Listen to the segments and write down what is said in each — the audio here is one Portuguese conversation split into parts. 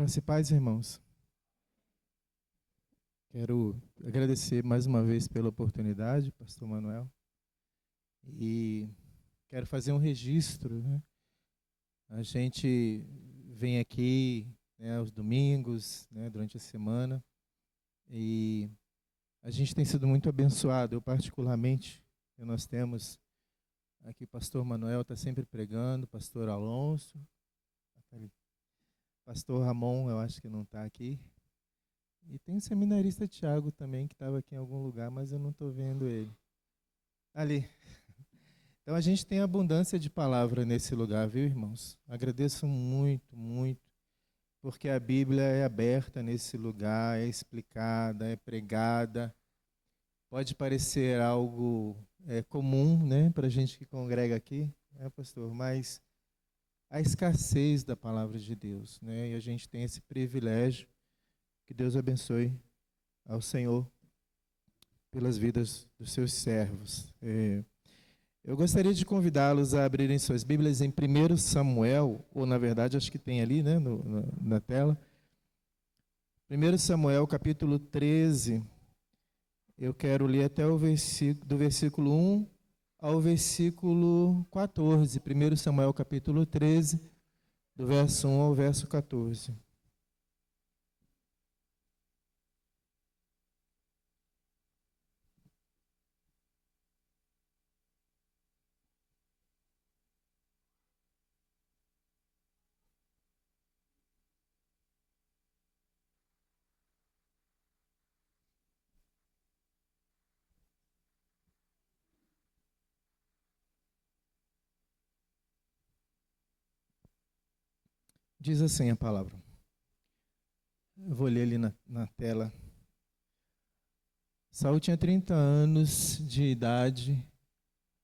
Graças e paz, irmãos. Quero agradecer mais uma vez pela oportunidade, pastor Manuel, e quero fazer um registro, né? A gente vem aqui, né, aos domingos, né, durante a semana, e a gente tem sido muito abençoado. Eu particularmente, nós temos aqui o pastor Manuel, está sempre pregando, pastor Alonso, pastor Ramon, eu acho que não está aqui. E tem o seminarista Tiago também, que estava aqui em algum lugar, mas eu não estou vendo ele. Ali. Então a gente tem abundância de palavra nesse lugar, viu, irmãos? Agradeço muito, muito, porque a Bíblia é aberta nesse lugar, é explicada, é pregada. Pode parecer algo comum, né, para a gente que congrega aqui, né, pastor? Mas a escassez da palavra de Deus, né? E a gente tem esse privilégio. Que Deus abençoe ao Senhor pelas vidas dos seus servos. Eu gostaria de convidá-los a abrirem suas Bíblias em 1 Samuel, ou na verdade acho que tem ali, né, na tela. 1 Samuel capítulo 13, eu quero ler até o do versículo 1 ao versículo 14. 1 Samuel capítulo 13, do verso 1 ao verso 14. Diz assim a palavra. Eu vou ler ali na tela. Saul tinha 30 anos de idade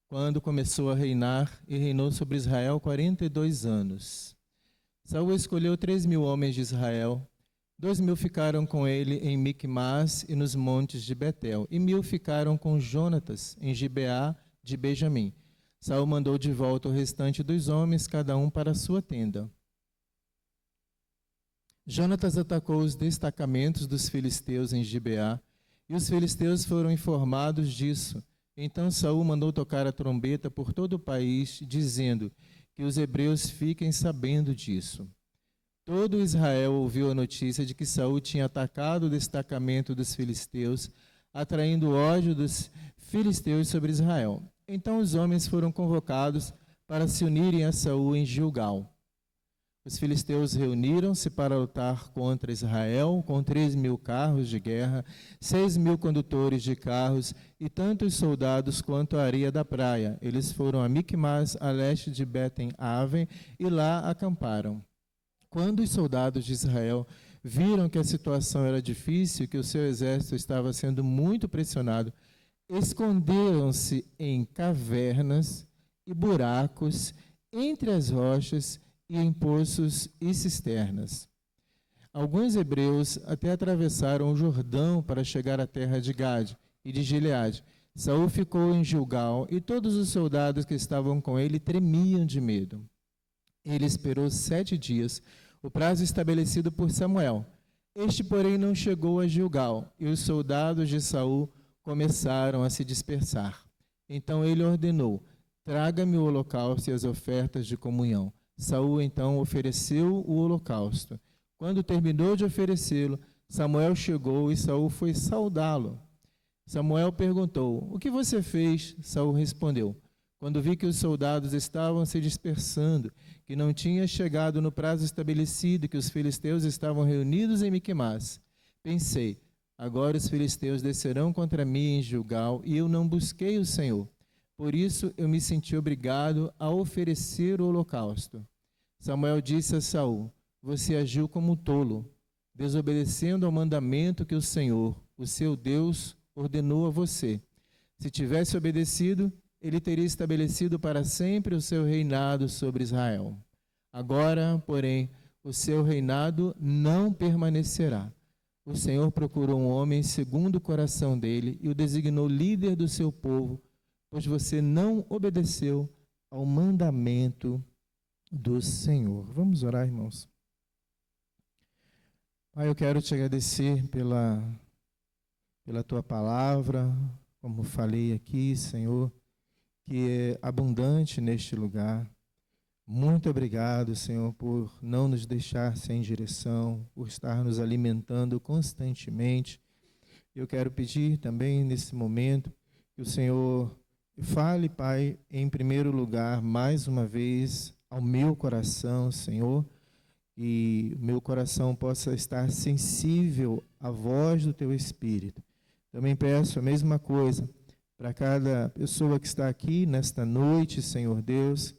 quando começou a reinar e reinou sobre Israel 42 anos. Saul escolheu 3.000 homens de Israel. 2.000 ficaram com ele em Micmas e nos montes de Betel, e 1.000 ficaram com Jonatas em Gibeá de Benjamim. Saul mandou de volta o restante dos homens, cada um para a sua tenda. Jonatas atacou os destacamentos dos filisteus em Gibeá, e os filisteus foram informados disso. Então Saul mandou tocar a trombeta por todo o país, dizendo que os hebreus fiquem sabendo disso. Todo Israel ouviu a notícia de que Saul tinha atacado o destacamento dos filisteus, atraindo o ódio dos filisteus sobre Israel. Então os homens foram convocados para se unirem a Saul em Gilgal. Os filisteus reuniram-se para lutar contra Israel com 3.000 carros de guerra, 6.000 condutores de carros e tantos soldados quanto a areia da praia. Eles foram a Micmas, a leste de Beten-Aven, e lá acamparam. Quando os soldados de Israel viram que a situação era difícil e que o seu exército estava sendo muito pressionado, esconderam-se em cavernas e buracos entre as rochas e em poços e cisternas. Alguns hebreus até atravessaram o Jordão para chegar à terra de Gade e de Gileade. Saul ficou em Gilgal e todos os soldados que estavam com ele tremiam de medo. Ele esperou 7 dias, o prazo estabelecido por Samuel. Este, porém, não chegou a Gilgal, e os soldados de Saul começaram a se dispersar. Então ele ordenou: traga-me o holocausto e as ofertas de comunhão. Saul então ofereceu o holocausto. Quando terminou de oferecê-lo, Samuel chegou e Saul foi saudá-lo. Samuel perguntou: o que você fez? Saul respondeu: quando vi que os soldados estavam se dispersando, que não tinha chegado no prazo estabelecido, que os filisteus estavam reunidos em Miquimás, pensei: agora os filisteus descerão contra mim em Gilgal, e eu não busquei o Senhor. Por isso eu me senti obrigado a oferecer o holocausto. Samuel disse a Saul: você agiu como tolo, desobedecendo ao mandamento que o Senhor, o seu Deus, ordenou a você. Se tivesse obedecido, ele teria estabelecido para sempre o seu reinado sobre Israel. Agora, porém, o seu reinado não permanecerá. O Senhor procurou um homem segundo o coração dele e o designou líder do seu povo, pois você não obedeceu ao mandamento do Senhor. Vamos orar, irmãos. Pai, eu quero te agradecer pela tua palavra, como falei aqui, Senhor, que é abundante neste lugar. Muito obrigado, Senhor, por não nos deixar sem direção, por estar nos alimentando constantemente. Eu quero pedir também nesse momento que o Senhor fale, Pai, em primeiro lugar, mais uma vez, ao meu coração, Senhor, e o meu coração possa estar sensível à voz do Teu Espírito. Também peço a mesma coisa para cada pessoa que está aqui nesta noite, Senhor Deus,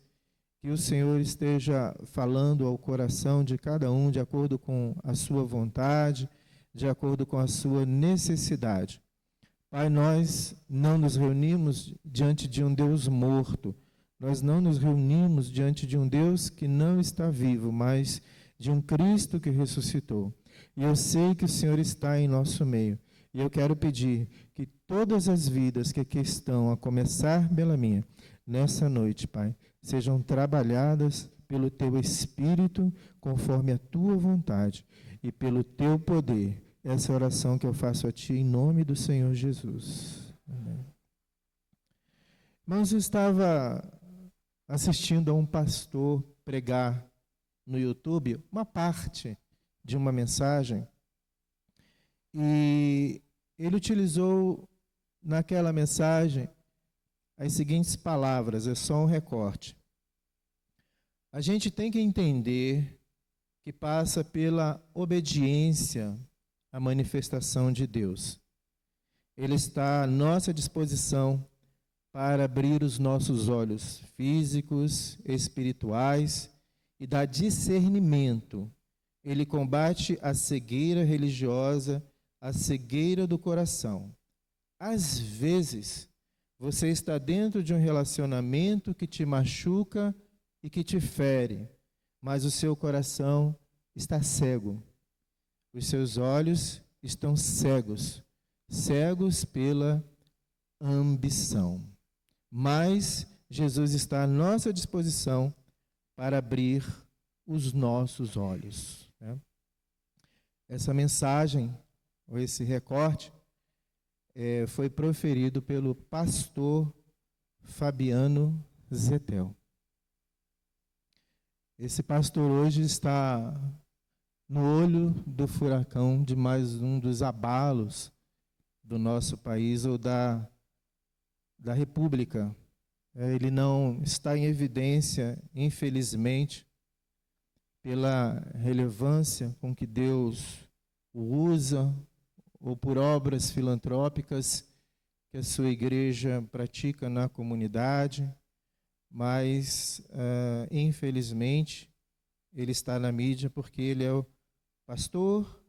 que o Senhor esteja falando ao coração de cada um de acordo com a sua vontade, de acordo com a sua necessidade. Pai, nós não nos reunimos diante de um Deus morto, nós não nos reunimos diante de um Deus que não está vivo, mas de um Cristo que ressuscitou. E eu sei que o Senhor está em nosso meio. E eu quero pedir que todas as vidas que aqui estão, a começar pela minha, nessa noite, Pai, sejam trabalhadas pelo Teu Espírito, conforme a Tua vontade e pelo Teu poder. Essa é a oração que eu faço a Ti em nome do Senhor Jesus. Amém. Irmãos, eu estava assistindo a um pastor pregar no YouTube uma parte de uma mensagem e ele utilizou naquela mensagem as seguintes palavras, é só um recorte. A gente tem que entender que passa pela obediência à manifestação de Deus. Ele está à nossa disposição para abrir os nossos olhos físicos, espirituais e dar discernimento. Ele combate a cegueira religiosa, a cegueira do coração. Às vezes, você está dentro de um relacionamento que te machuca e que te fere, mas o seu coração está cego. Os seus olhos estão cegos, cegos pela ambição. Mas Jesus está à nossa disposição para abrir os nossos olhos. Essa mensagem, ou esse recorte, foi proferido pelo pastor Fabiano Zettel. Esse pastor hoje está no olho do furacão de mais um dos abalos do nosso país ou da República. Ele não está em evidência, infelizmente, pela relevância com que Deus o usa, ou por obras filantrópicas que a sua igreja pratica na comunidade, mas, infelizmente, ele está na mídia porque ele é o pastor,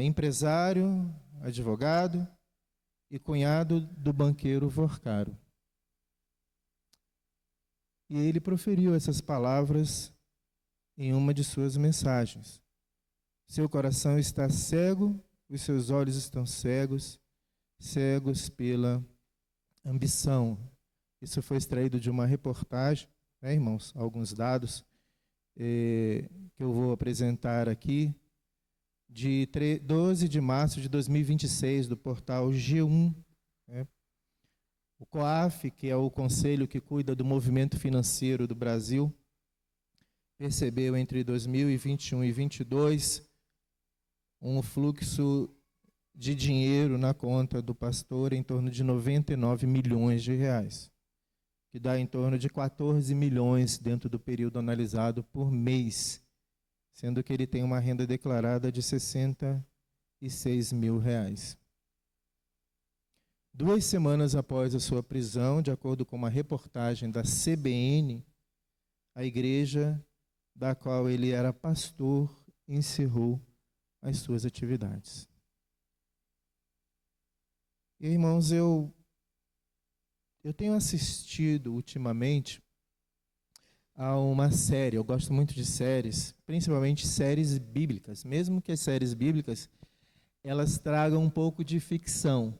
empresário, advogado e cunhado do banqueiro Vorcaro. E ele proferiu essas palavras em uma de suas mensagens. Seu coração está cego, os seus olhos estão cegos, cegos pela ambição. Isso foi extraído de uma reportagem, irmãos? Alguns dados que eu vou apresentar aqui, de 12 de março de 2026, do portal G1. O COAF, que é o conselho que cuida do movimento financeiro do Brasil, percebeu entre 2021 e 2022 um fluxo de dinheiro na conta do pastor em torno de 99 milhões de reais, que dá em torno de 14 milhões dentro do período analisado por mês, sendo que ele tem uma renda declarada de 66 mil reais. 2 semanas após a sua prisão, de acordo com uma reportagem da CBN, a igreja da qual ele era pastor encerrou as suas atividades. E, irmãos, eu tenho assistido ultimamente a uma série, eu gosto muito de séries, principalmente séries bíblicas, mesmo que as séries bíblicas, elas tragam um pouco de ficção,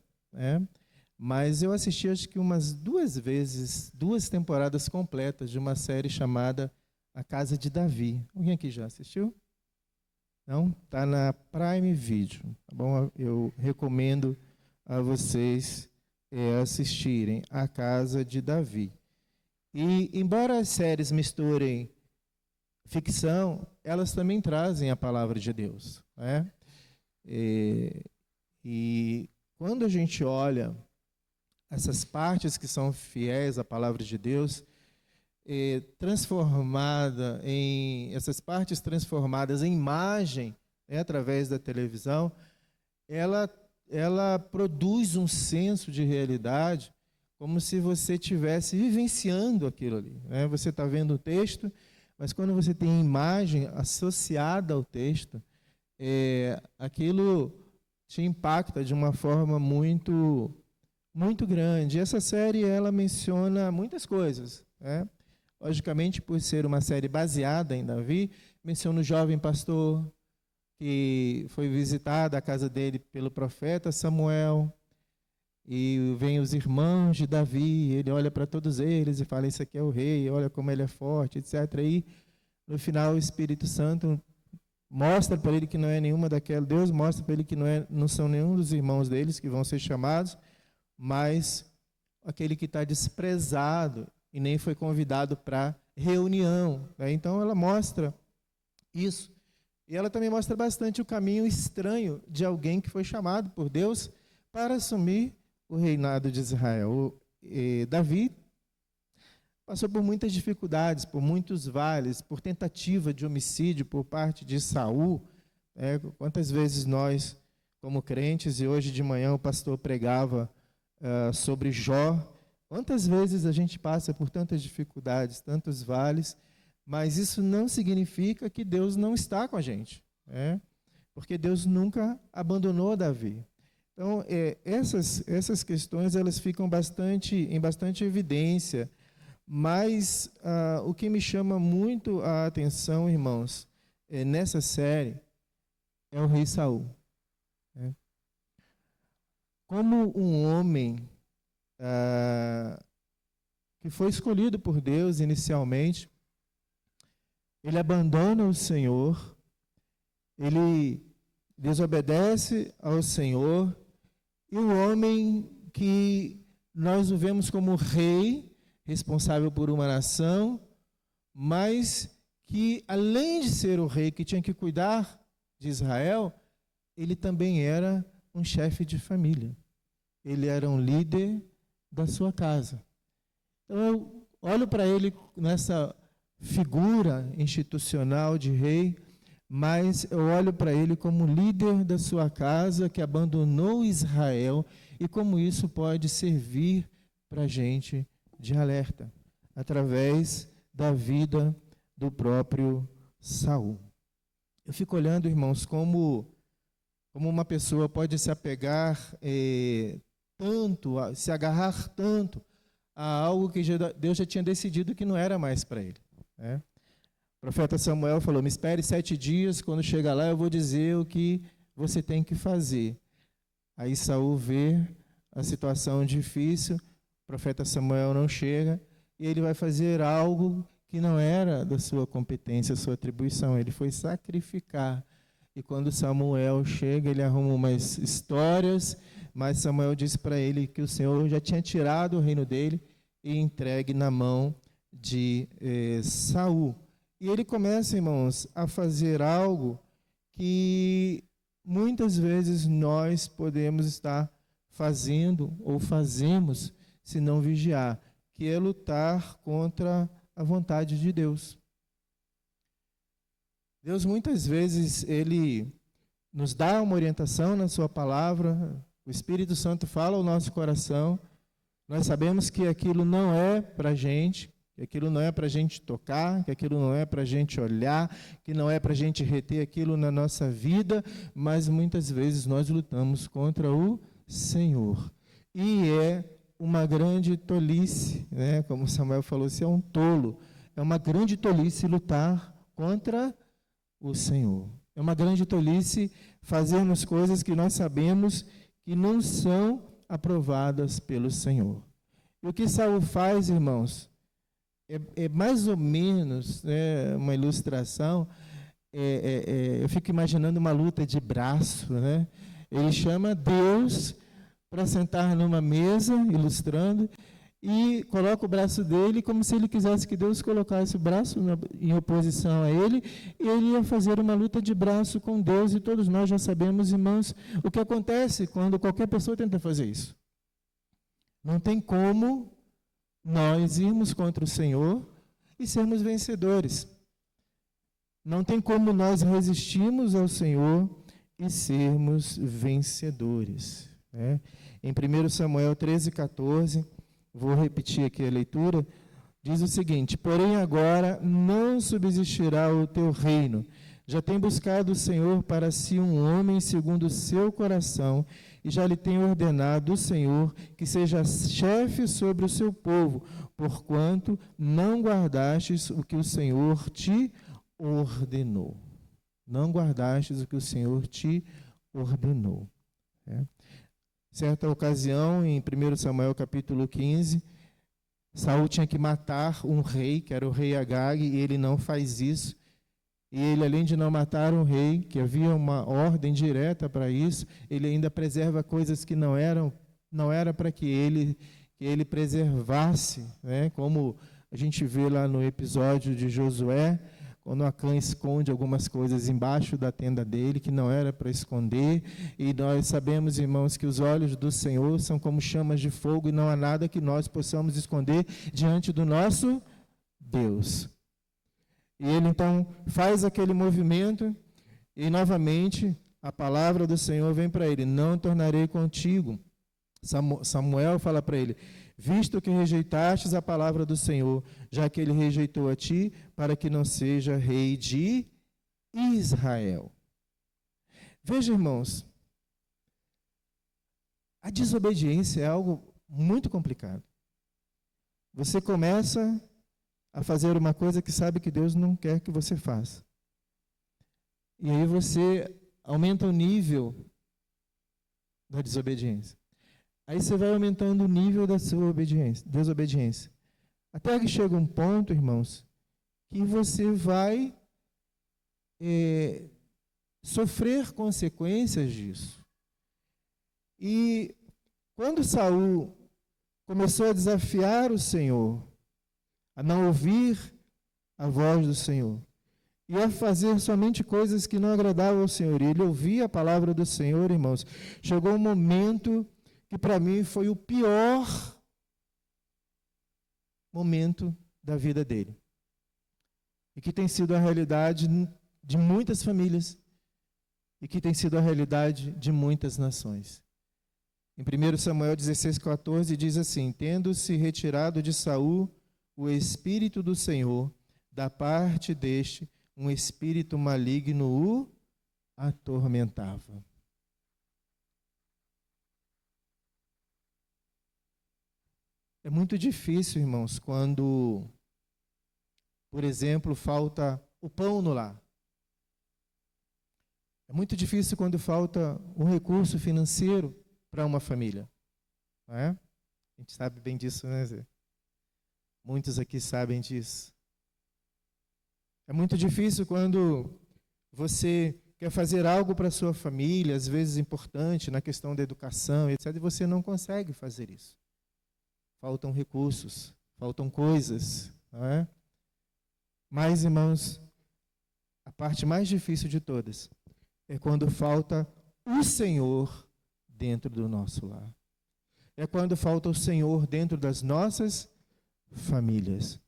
Mas eu assisti acho que umas 2 vezes, 2 temporadas completas de uma série chamada A Casa de Davi. Alguém aqui já assistiu? Não? Está na Prime Video, tá bom? Eu recomendo a vocês assistirem A Casa de Davi. E, embora as séries misturem ficção, elas também trazem a palavra de Deus, né? E quando a gente olha essas partes que são fiéis à palavra de Deus, essas partes transformadas em imagem, através da televisão, ela produz um senso de realidade, como se você estivesse vivenciando aquilo ali, né? Você está vendo o texto, mas quando você tem imagem associada ao texto, aquilo te impacta de uma forma muito, muito grande. Essa série, ela menciona muitas coisas, né? Logicamente, por ser uma série baseada em Davi, menciona o jovem pastor que foi visitado a casa dele pelo profeta Samuel, e vem os irmãos de Davi, ele olha para todos eles e fala, esse aqui é o rei, olha como ele é forte, etc. E no final o Espírito Santo mostra para ele que não é nenhuma daquela, Deus mostra para ele que não são nenhum dos irmãos deles que vão ser chamados, mas aquele que está desprezado e nem foi convidado para reunião, né? Então ela mostra isso. E ela também mostra bastante o caminho estranho de alguém que foi chamado por Deus para assumir o reinado de Israel. Davi passou por muitas dificuldades, por muitos vales, por tentativa de homicídio por parte de Saul. Quantas vezes nós, como crentes, e hoje de manhã o pastor pregava sobre Jó, quantas vezes a gente passa por tantas dificuldades, tantos vales, mas isso não significa que Deus não está com a gente, porque Deus nunca abandonou Davi. Então, essas questões elas ficam em bastante evidência, mas o que me chama muito a atenção, irmãos, nessa série, é o rei Saul. Como um homem que foi escolhido por Deus inicialmente, ele abandona o Senhor, ele desobedece ao Senhor, e o homem que nós o vemos como rei, responsável por uma nação, mas que, além de ser o rei que tinha que cuidar de Israel, ele também era um chefe de família. Ele era um líder da sua casa. Então, eu olho para ele nessa figura institucional de rei, mas eu olho para ele como líder da sua casa, que abandonou Israel, e como isso pode servir para a gente de alerta, através da vida do próprio Saul. Eu fico olhando, irmãos, como uma pessoa pode se apegar se agarrar tanto a algo que Deus já tinha decidido que não era mais para ele. O profeta Samuel falou, me espere 7 dias, quando chegar lá eu vou dizer o que você tem que fazer. Aí Saul vê a situação difícil, o profeta Samuel não chega, e ele vai fazer algo que não era da sua competência, sua atribuição, ele foi sacrificar. E quando Samuel chega, ele arruma umas histórias, mas Samuel disse para ele que o Senhor já tinha tirado o reino dele e entregue na mão de Saul. E ele começa, irmãos, a fazer algo que muitas vezes nós podemos estar fazendo ou fazemos se não vigiar, que é lutar contra a vontade de Deus. Deus muitas vezes, ele nos dá uma orientação na sua palavra, o Espírito Santo fala ao nosso coração, nós sabemos que aquilo não é para a gente, que aquilo não é para a gente tocar, que aquilo não é para a gente olhar, que não é para a gente reter aquilo na nossa vida, mas muitas vezes nós lutamos contra o Senhor. E é uma grande tolice, como Samuel falou, você é um tolo, é uma grande tolice lutar contra o Senhor. É uma grande tolice fazermos coisas que nós sabemos que não são aprovadas pelo Senhor. E o que Saul faz, irmãos, é mais ou menos uma ilustração, eu fico imaginando uma luta de braço, né? Ele chama Deus para sentar numa mesa, ilustrando, e coloca o braço dele como se ele quisesse que Deus colocasse o braço em oposição a ele, e ele ia fazer uma luta de braço com Deus, e todos nós já sabemos, irmãos, o que acontece quando qualquer pessoa tenta fazer isso. Não tem como nós irmos contra o Senhor e sermos vencedores. Não tem como nós resistirmos ao Senhor e sermos vencedores. Né? Em 1 Samuel 13,14, vou repetir aqui a leitura, diz o seguinte: porém agora não subsistirá o teu reino. Já tem buscado o Senhor para si um homem segundo o seu coração, e já lhe tem ordenado o Senhor que seja chefe sobre o seu povo, porquanto não guardastes o que o Senhor te ordenou. Não guardastes o que o Senhor te ordenou. Certa ocasião, em 1 Samuel capítulo 15, Saul tinha que matar um rei, que era o rei Agag, e ele não faz isso. E ele, além de não matar um rei, que havia uma ordem direta para isso, ele ainda preserva coisas que não era para que ele preservasse, né? Como a gente vê lá no episódio de Josué, quando Acã esconde algumas coisas embaixo da tenda dele, que não era para esconder, e nós sabemos, irmãos, que os olhos do Senhor são como chamas de fogo, e não há nada que nós possamos esconder diante do nosso Deus. E ele então faz aquele movimento, e novamente a palavra do Senhor vem para ele: não tornarei contigo. Samuel fala para ele: visto que rejeitastes a palavra do Senhor, já que ele rejeitou a ti, para que não seja rei de Israel. Veja, irmãos, a desobediência é algo muito complicado. Você começa a fazer uma coisa que sabe que Deus não quer que você faça. E aí você aumenta o nível da desobediência. Aí você vai aumentando o nível da sua desobediência. Até que chega um ponto, irmãos, que você vai sofrer consequências disso. E quando Saul começou a desafiar o Senhor, a não ouvir a voz do Senhor, e a fazer somente coisas que não agradavam ao Senhor, e ele ouvia a palavra do Senhor, irmãos, chegou um momento que para mim foi o pior momento da vida dele. E que tem sido a realidade de muitas famílias, e que tem sido a realidade de muitas nações. Em 1 Samuel 16,14 diz assim: tendo-se retirado de Saul o Espírito do Senhor, da parte deste, um espírito maligno o atormentava. É muito difícil, irmãos, quando, por exemplo, falta o pão no lar. É muito difícil quando falta um recurso financeiro para uma família. Não é? A gente sabe bem disso, né, Zé? Muitos aqui sabem disso. É muito difícil quando você quer fazer algo para a sua família, às vezes importante, na questão da educação, etc., e você não consegue fazer isso. Faltam recursos, faltam coisas, não é? Mas, irmãos, a parte mais difícil de todas é quando falta o Senhor dentro do nosso lar. É quando falta o Senhor dentro das nossas famílias.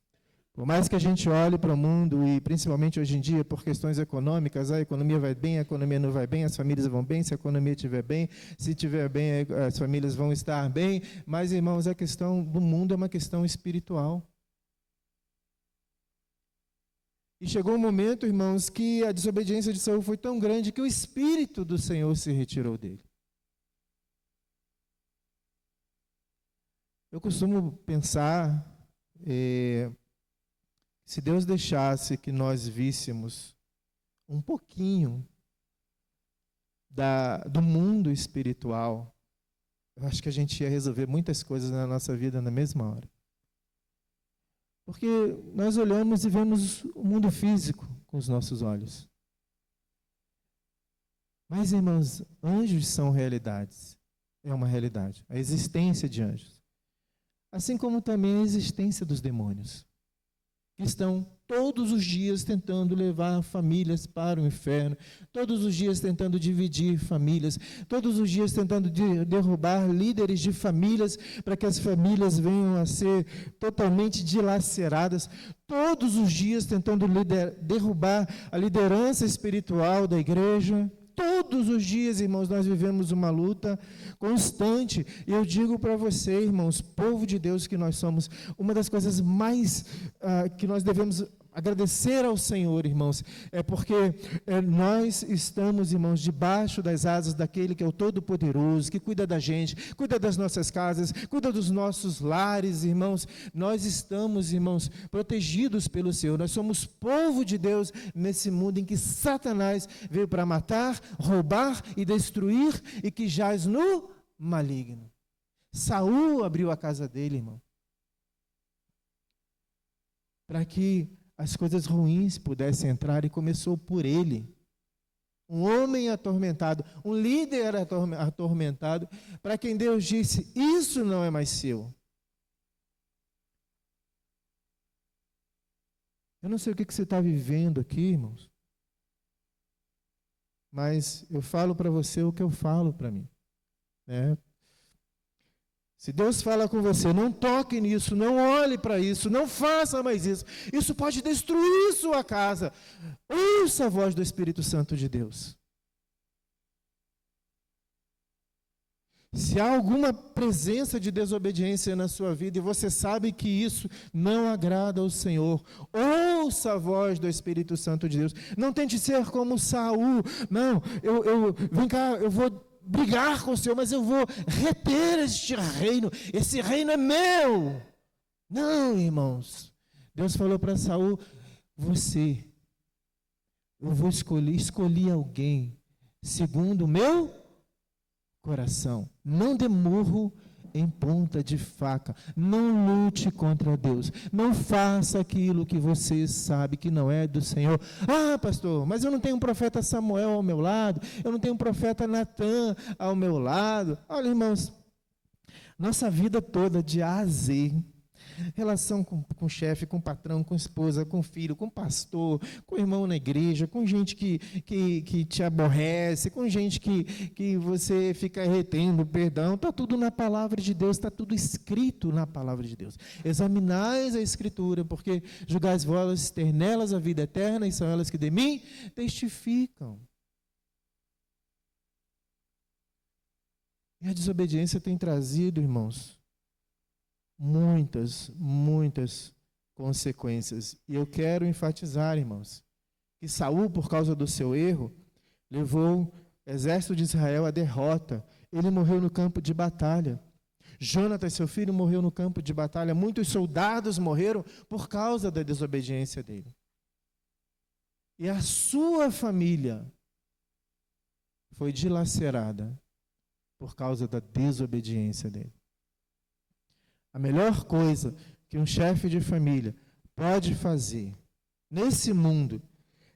Por mais que a gente olhe para o mundo, e principalmente hoje em dia, por questões econômicas, a economia vai bem, a economia não vai bem, as famílias vão bem, se a economia estiver bem, se estiver bem, as famílias vão estar bem, mas, irmãos, a questão do mundo é uma questão espiritual. E chegou um momento, irmãos, que a desobediência de Saul foi tão grande que o Espírito do Senhor se retirou dele. Eu costumo pensar, se Deus deixasse que nós víssemos um pouquinho do mundo espiritual, eu acho que a gente ia resolver muitas coisas na nossa vida na mesma hora. Porque nós olhamos e vemos o mundo físico com os nossos olhos. Mas, irmãos, anjos são realidades. É uma realidade. A existência de anjos. Assim como também a existência dos demônios, que estão todos os dias tentando levar famílias para o inferno, todos os dias tentando dividir famílias, todos os dias tentando derrubar líderes de famílias, para que as famílias venham a ser totalmente dilaceradas, todos os dias tentando derrubar a liderança espiritual da igreja. Todos os dias, irmãos, nós vivemos uma luta constante. E eu digo para você, irmãos, povo de Deus que nós somos, uma das coisas mais que nós devemos agradecer ao Senhor, irmãos, é porque nós estamos, irmãos, debaixo das asas daquele que é o Todo-Poderoso, que cuida da gente, cuida das nossas casas, cuida dos nossos lares, irmãos. Nós estamos, irmãos, protegidos pelo Senhor. Nós somos povo de Deus nesse mundo em que Satanás veio para matar, roubar e destruir e que jaz no maligno. Saul abriu a casa dele, irmão, para que as coisas ruins pudessem entrar, e começou por ele. Um homem atormentado, um líder atormentado, para quem Deus disse, isso não é mais seu. Eu não sei o que você está vivendo aqui, irmãos, mas eu falo para você o que eu falo para mim, né? Se Deus fala com você, não toque nisso, não olhe para isso, não faça mais isso. Isso pode destruir sua casa. Ouça a voz do Espírito Santo de Deus. Se há alguma presença de desobediência na sua vida e você sabe que isso não agrada ao Senhor, ouça a voz do Espírito Santo de Deus. Não tente ser como Saul. Não, vem cá, eu vou brigar com o Senhor, mas eu vou reter este reino. Esse reino é meu. Não, irmãos. Deus falou para Saul, eu vou escolher alguém segundo o meu coração. Não dê murro em ponta de faca. Não lute contra Deus. Não faça aquilo que você sabe que não é do Senhor. Ah, pastor, mas eu não tenho um profeta Samuel ao meu lado. Eu não tenho um profeta Natan ao meu lado. Olha, irmãos, nossa vida toda de A a Z, relação com o chefe, com o patrão, com a esposa, com o filho, com o pastor, com o irmão na igreja, com gente que te aborrece, com gente que você fica retendo perdão, está tudo na palavra de Deus, está tudo escrito na palavra de Deus. Examinais a Escritura, porque julgais vós ter nelas a vida eterna, e são elas que de mim testificam. E a desobediência tem trazido, irmãos, muitas consequências. E eu quero enfatizar, irmãos, que Saul, por causa do seu erro, levou o exército de Israel à derrota. Ele morreu no campo de batalha. Jonatas, seu filho, morreu no campo de batalha. Muitos soldados morreram por causa da desobediência dele. E a sua família foi dilacerada por causa da desobediência dele. A melhor coisa que um chefe de família pode fazer nesse mundo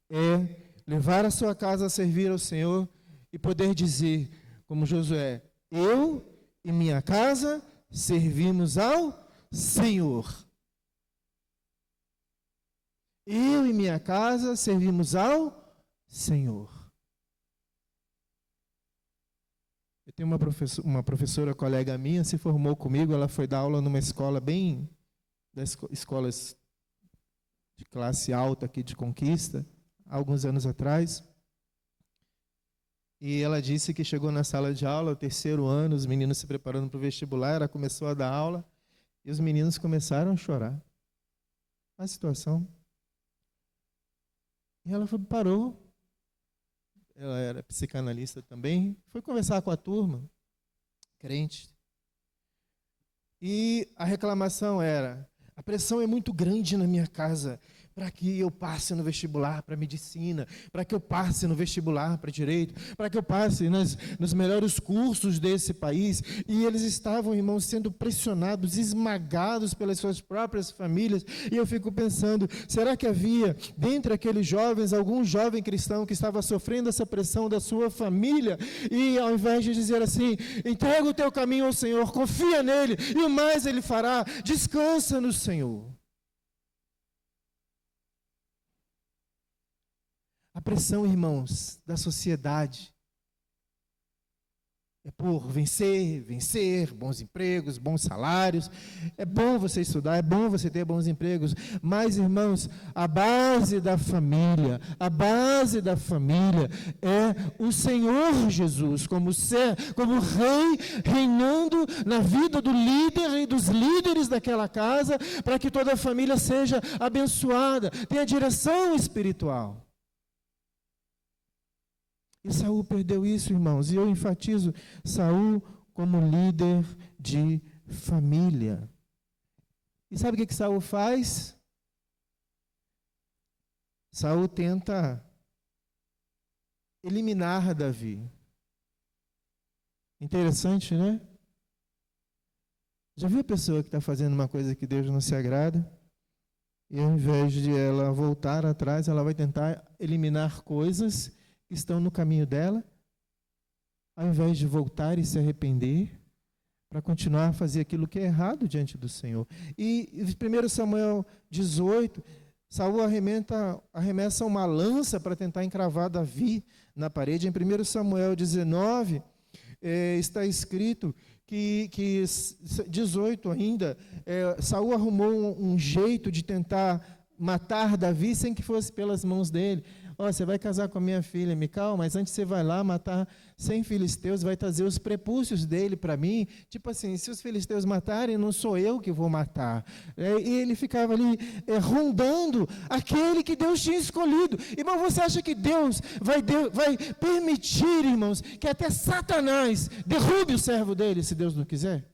é levar a sua casa a servir ao Senhor e poder dizer, como Josué, eu e minha casa servimos ao Senhor. Eu e minha casa servimos ao Senhor. Eu tenho uma professora colega minha, se formou comigo, ela foi dar aula numa escola das escolas de classe alta aqui de Conquista, há alguns anos atrás. E ela disse que chegou na sala de aula, o 3º ano, os meninos se preparando para o vestibular, ela começou a dar aula e os meninos começaram a chorar. A situação. E ela parou. Ela era psicanalista também, foi conversar com a turma, crente. E a reclamação era, a pressão é muito grande na minha casa, para que eu passe no vestibular para medicina, para que eu passe no vestibular para direito, para que eu passe nos melhores cursos desse país. E eles estavam, irmãos, sendo pressionados, esmagados pelas suas próprias famílias. E eu fico pensando, será que havia, dentre aqueles jovens, algum jovem cristão que estava sofrendo essa pressão da sua família, e ao invés de dizer assim, entrega o teu caminho ao Senhor, confia nele, e o mais ele fará, descansa no Senhor. A pressão, irmãos, da sociedade é por vencer, bons empregos, bons salários. É bom você estudar, é bom você ter bons empregos, mas, irmãos, a base da família é o Senhor Jesus, como rei, reinando na vida do líder e dos líderes daquela casa, para que toda a família seja abençoada, tenha direção espiritual. E Saul perdeu isso, irmãos, e eu enfatizo Saul como líder de família. E sabe o que Saul faz? Saul tenta eliminar Davi. Interessante, né? Já viu a pessoa que está fazendo uma coisa que Deus não se agrada? E ao invés de ela voltar atrás, ela vai tentar eliminar coisas que estão no caminho dela, ao invés de voltar e se arrepender, para continuar a fazer aquilo que é errado diante do Senhor. E em 1 Samuel 18, Saul arremessa uma lança para tentar encravar Davi na parede. Em 1 Samuel 19, está escrito que 18 ainda, Saul arrumou um jeito de tentar matar Davi sem que fosse pelas mãos dele. Você vai casar com a minha filha, Mical, mas antes você vai lá matar 100 filisteus, vai trazer os prepúcios dele para mim. Tipo assim, se os filisteus matarem, não sou eu que vou matar. E ele ficava ali rondando aquele que Deus tinha escolhido. Irmão, você acha que Deus vai permitir, irmãos, que até Satanás derrube o servo dele, se Deus não quiser?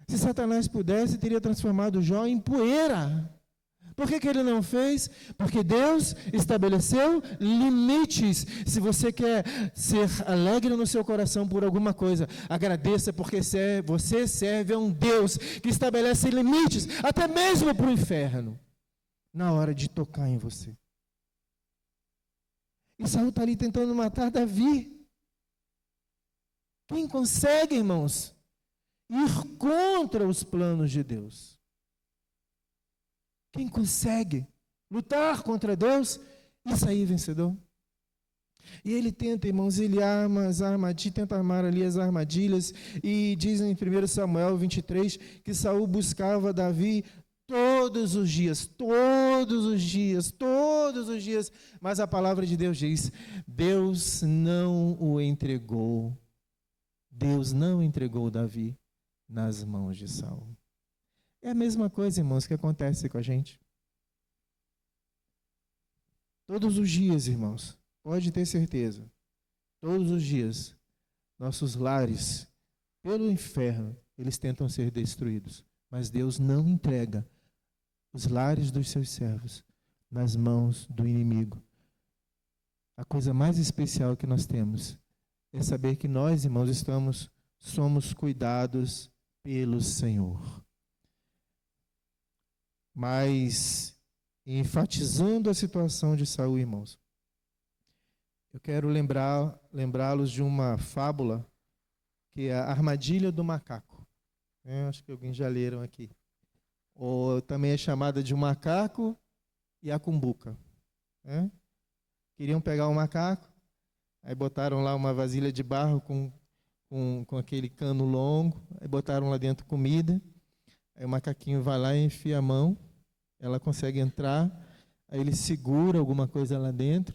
Se Satanás pudesse, teria transformado Jó em poeira. Por que ele não fez? Porque Deus estabeleceu limites. Se você quer ser alegre no seu coração por alguma coisa, agradeça, porque você serve a um Deus que estabelece limites, até mesmo para o inferno, na hora de tocar em você. E Saul está ali tentando matar Davi. Quem consegue, irmãos, ir contra os planos de Deus? Quem consegue lutar contra Deus e sair vencedor? E ele tenta, irmãos, tenta armar ali as armadilhas, e diz em 1 Samuel 23 que Saul buscava Davi todos os dias, mas a palavra de Deus diz, Deus não entregou Davi nas mãos de Saul. É a mesma coisa, irmãos, que acontece com a gente. Todos os dias, irmãos, pode ter certeza, todos os dias, nossos lares, pelo inferno, eles tentam ser destruídos. Mas Deus não entrega os lares dos seus servos nas mãos do inimigo. A coisa mais especial que nós temos é saber que nós, irmãos, somos cuidados pelo Senhor. Mas, enfatizando a situação de Saul, irmãos, eu quero lembrá-los de uma fábula, que é a armadilha do macaco. Acho que alguém já leram aqui. Ou também é chamada de o macaco e a cumbuca. Queriam pegar o macaco, aí botaram lá uma vasilha de barro com aquele cano longo, aí botaram lá dentro comida, aí o macaquinho vai lá e enfia a mão, ela consegue entrar, aí ele segura alguma coisa lá dentro,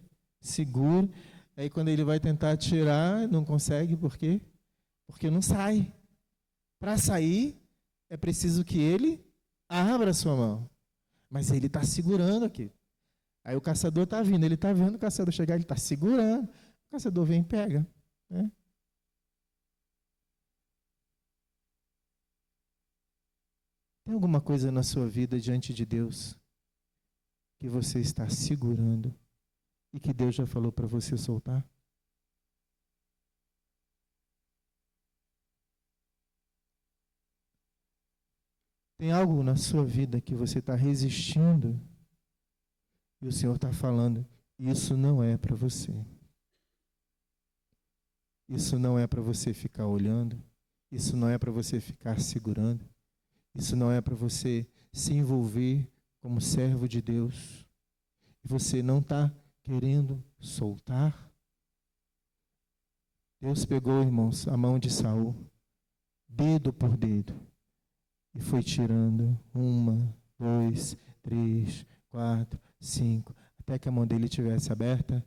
aí quando ele vai tentar tirar, não consegue, por quê? Porque não sai. Para sair, é preciso que ele abra a sua mão, mas ele está segurando aqui. Aí o caçador está vindo, ele está vendo o caçador chegar, ele está segurando, o caçador vem e pega, né? Tem alguma coisa na sua vida diante de Deus que você está segurando e que Deus já falou para você soltar? Tem algo na sua vida que você está resistindo e o Senhor está falando, isso não é para você. Isso não é para você ficar olhando, isso não é para você ficar segurando, isso não é para você se envolver como servo de Deus. E você não está querendo soltar. Deus pegou, irmãos, a mão de Saul, dedo por dedo, e foi tirando 1, 2, 3, 4, 5, até que a mão dele estivesse aberta.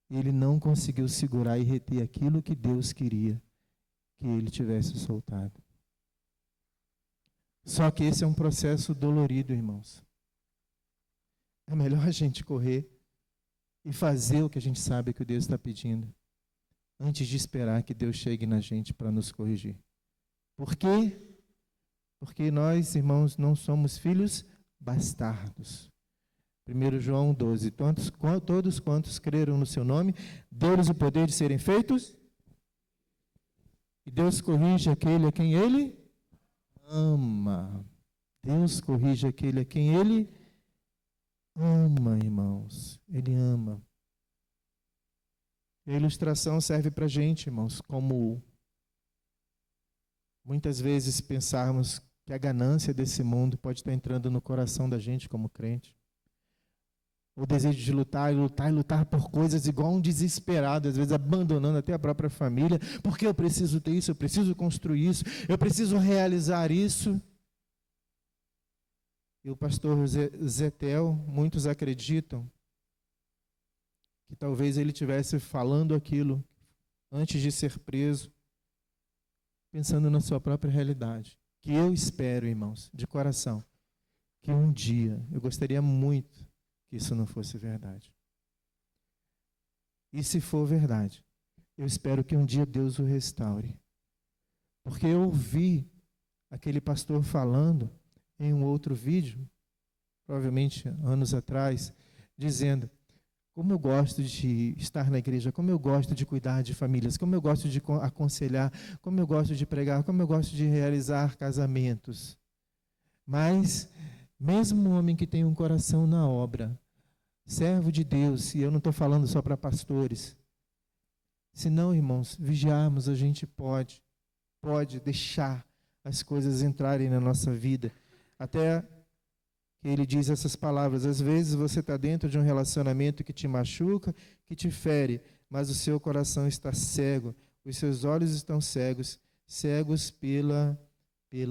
E ele não conseguiu segurar e reter aquilo que Deus queria que ele tivesse soltado. Só que esse é um processo dolorido, irmãos. É melhor a gente correr e fazer o que a gente sabe que o Deus está pedindo, antes de esperar que Deus chegue na gente para nos corrigir. Por quê? Porque nós, irmãos, não somos filhos bastardos. 1 João 12, todos quantos creram no seu nome, deu-lhes o poder de serem feitos. E Deus corrige aquele a quem Ele ama. Deus corrige aquele a quem Ele ama, irmãos. Ele ama. E a ilustração serve para a gente, irmãos, como muitas vezes pensarmos que a ganância desse mundo pode estar entrando no coração da gente como crente. O desejo de lutar e lutar e lutar por coisas igual um desesperado, às vezes abandonando até a própria família, porque eu preciso ter isso, eu preciso construir isso, eu preciso realizar isso. E o pastor Zetel, muitos acreditam que talvez ele estivesse falando aquilo antes de ser preso, pensando na sua própria realidade. Que eu espero, irmãos, de coração, que um dia, eu gostaria muito que isso não fosse verdade. E se for verdade, eu espero que um dia Deus o restaure. Porque eu ouvi aquele pastor falando em um outro vídeo, provavelmente anos atrás, dizendo: como eu gosto de estar na igreja, como eu gosto de cuidar de famílias, como eu gosto de aconselhar, como eu gosto de pregar, como eu gosto de realizar casamentos. Mas, mesmo um homem que tem um coração na obra, servo de Deus, e eu não estou falando só para pastores, se não, irmãos, vigiarmos, a gente pode deixar as coisas entrarem na nossa vida. Até que ele diz essas palavras: às vezes você está dentro de um relacionamento que te machuca, que te fere, mas o seu coração está cego, os seus olhos estão cegos pela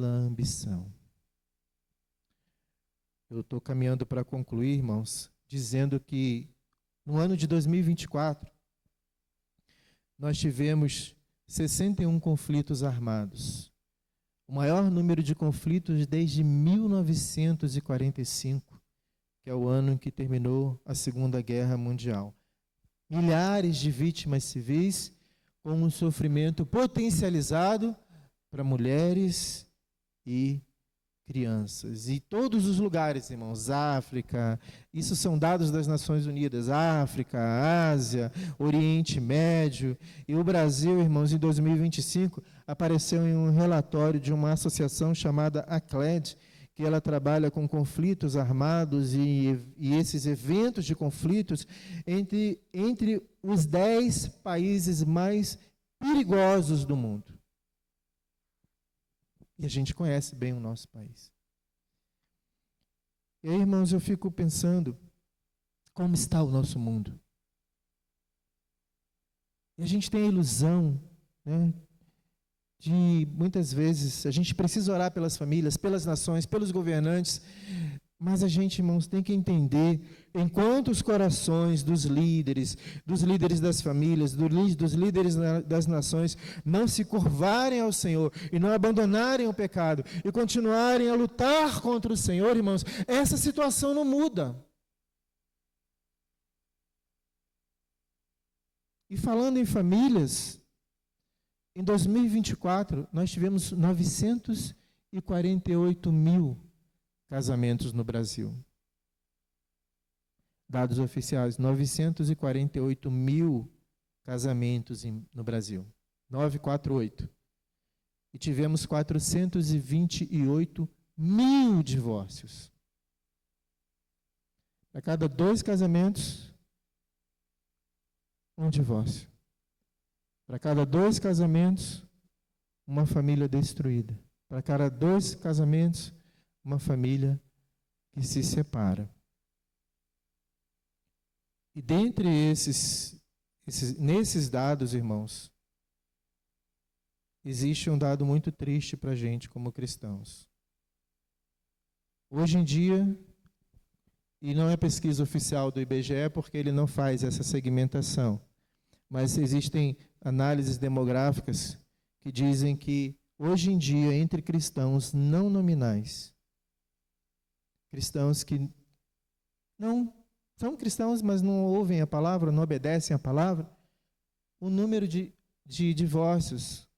ambição. Eu estou caminhando para concluir, irmãos, dizendo que no ano de 2024, nós tivemos 61 conflitos armados. O maior número de conflitos desde 1945, que é o ano em que terminou a Segunda Guerra Mundial. Milhares de vítimas civis, com um sofrimento potencializado para mulheres e crianças. E todos os lugares, irmãos, África, isso são dados das Nações Unidas, África, Ásia, Oriente Médio. E o Brasil, irmãos, em 2025, apareceu em um relatório de uma associação chamada ACLED, que ela trabalha com conflitos armados e esses eventos de conflitos entre os 10 países mais perigosos do mundo. E a gente conhece bem o nosso país. E aí, irmãos, eu fico pensando, como está o nosso mundo? E a gente tem a ilusão, né, de muitas vezes a gente precisa orar pelas famílias, pelas nações, pelos governantes, mas a gente, irmãos, tem que entender, enquanto os corações dos líderes das famílias, dos líderes das nações, não se curvarem ao Senhor e não abandonarem o pecado e continuarem a lutar contra o Senhor, irmãos, essa situação não muda. E falando em famílias, em 2024, nós tivemos 950 948.000 casamentos no Brasil. Dados oficiais, 948.000 casamentos no Brasil. 948. E tivemos 428.000 divórcios. A cada 2 casamentos, um divórcio. Para cada 2 casamentos, uma família destruída. Para cada 2 casamentos, uma família que se separa. E dentre nesses dados, irmãos, existe um dado muito triste para a gente como cristãos. Hoje em dia, e não é pesquisa oficial do IBGE, porque ele não faz essa segmentação, mas existem análises demográficas que dizem que, hoje em dia, entre cristãos não nominais, cristãos que não são cristãos, mas não ouvem a palavra, não obedecem a palavra, o número de divórcios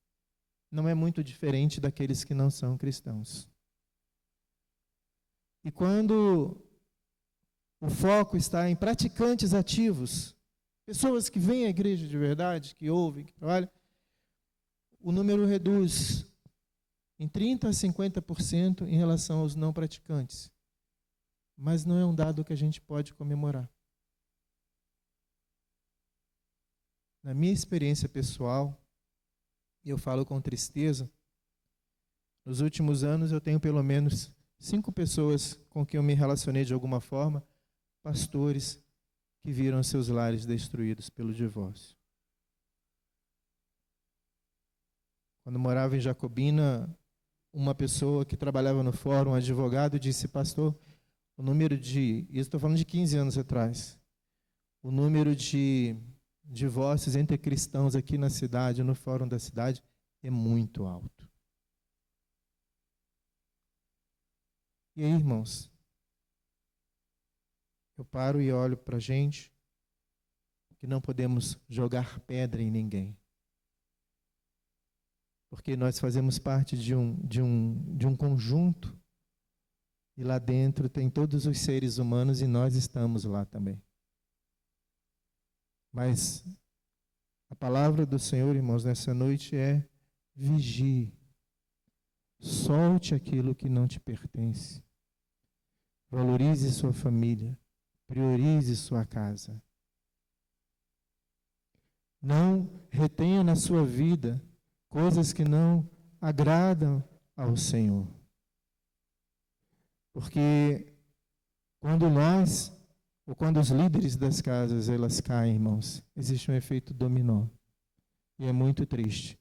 não é muito diferente daqueles que não são cristãos. E quando o foco está em praticantes ativos, pessoas que vêm à igreja de verdade, que ouvem, que trabalham, o número reduz em 30% a 50% em relação aos não praticantes. Mas não é um dado que a gente pode comemorar. Na minha experiência pessoal, e eu falo com tristeza, nos últimos anos eu tenho pelo menos 5 pessoas com quem eu me relacionei de alguma forma, pastores que viram seus lares destruídos pelo divórcio. Quando morava em Jacobina, uma pessoa que trabalhava no fórum, um advogado, disse: pastor, o número de, isso estou falando de 15 anos atrás, o número de divórcios entre cristãos aqui na cidade, no fórum da cidade, é muito alto. E aí, irmãos, eu paro e olho para a gente que não podemos jogar pedra em ninguém. Porque nós fazemos parte de um conjunto e lá dentro tem todos os seres humanos e nós estamos lá também. Mas a palavra do Senhor, irmãos, nessa noite é: vigie, solte aquilo que não te pertence, valorize sua família, priorize sua casa. Não retenha na sua vida coisas que não agradam ao Senhor. Porque quando nós, ou quando os líderes das casas, elas caem, irmãos, existe um efeito dominó. E é muito triste.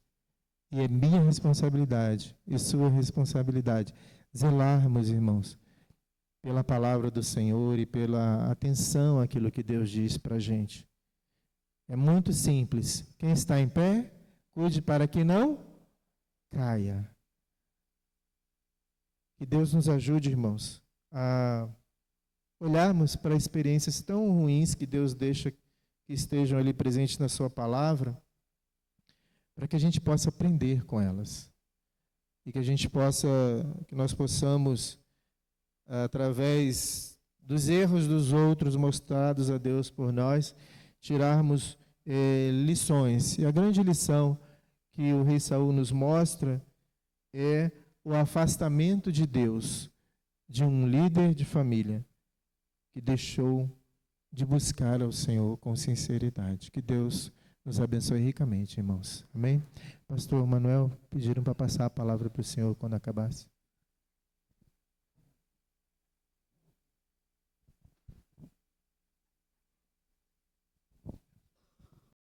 E é minha responsabilidade e sua responsabilidade zelarmos, irmãos, pela palavra do Senhor e pela atenção àquilo que Deus diz para a gente. É muito simples. Quem está em pé, cuide para que não caia. Que Deus nos ajude, irmãos, a olharmos para experiências tão ruins que Deus deixa que estejam ali presentes na sua palavra, para que a gente possa aprender com elas. E que nós possamos, através dos erros dos outros mostrados a Deus por nós, tirarmos lições. E a grande lição que o rei Saul nos mostra é o afastamento de Deus de um líder de família que deixou de buscar ao Senhor com sinceridade. Que Deus nos abençoe ricamente, irmãos. Amém? Pastor Manuel, pediram para passar a palavra para o Senhor quando acabasse.